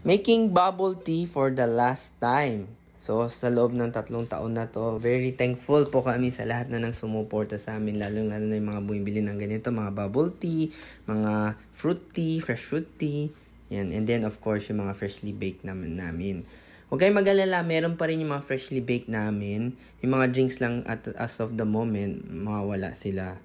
Making bubble tea for the last time. So, sa loob ng 3 taon na to, very thankful po kami sa lahat na nang sumuporta sa amin, lalo-lalo na yung mga bumibili ng ganito, mga bubble tea, mga fruit tea, fresh fruit tea, yan. And then, of course, yung mga freshly baked namin. Huwag kayong mag-alala, meron pa rin yung mga freshly baked namin. Yung mga drinks lang as of the moment, mawawala sila.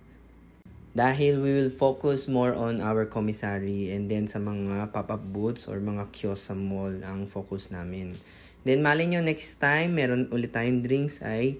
Dahil we will focus more on our commissary and then sa mga pop-up booths or mga kiosk sa mall ang focus namin. Then malay nyo next time, meron ulit tayong drinks ay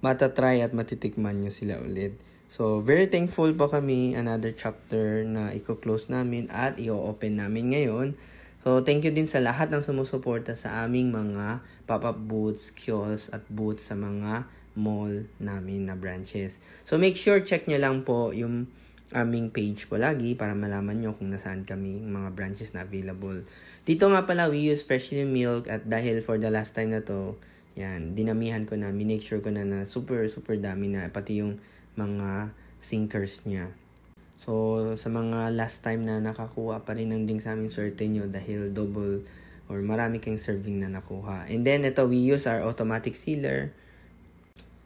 matatry at matitikman nyo sila ulit. So, very thankful po kami. Another chapter na i-close namin at i-open namin ngayon. So, thank you din sa lahat ng sumusuporta sa aming mga pop-up booths, kiosks at booths sa mga mall namin na branches. So, make sure check nyo lang po yung aming page po lagi para malaman nyo kung nasaan kami mga branches na available. Dito nga pala, we use freshly milk at dahil for the last time na to, yan, dinamihan ko na, minake sure ko na super dami na, pati yung mga sinkers niya. So, sa mga last time na nakakuha pa rin ng ding sa amin, swerte nyo dahil double or marami kayong serving na nakuha. And then, ito, we use our automatic sealer.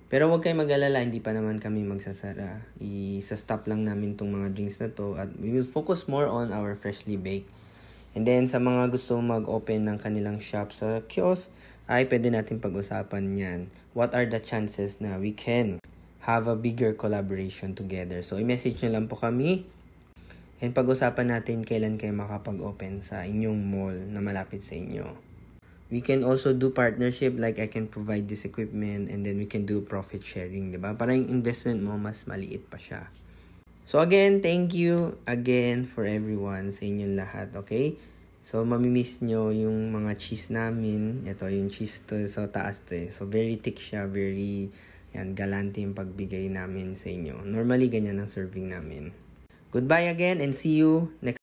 Pero huwag kayong mag-alala, hindi pa naman kami magsasara. Isa-stop lang namin tong mga drinks na to at we will focus more on our freshly baked. And then, sa mga gusto mag-open ng kanilang shop sa kiosk, ay pwede natin pag-usapan yan. What are the chances na we can have a bigger collaboration together? So, i-message nyo lang po kami. And pag-usapan natin kailan kayo makapag-open sa inyong mall na malapit sa inyo. We can also do partnership, like I can provide this equipment and then we can do profit sharing, diba? Para yung investment mo mas maliit pa siya. So again, thank you again for everyone sa inyong lahat, okay? So mamimiss nyo yung mga cheese namin. Ito yung cheese to sa taas to eh. So very thick siya, very galante yung pagbigay namin sa inyo. Normally ganyan ang serving namin. Goodbye again and see you next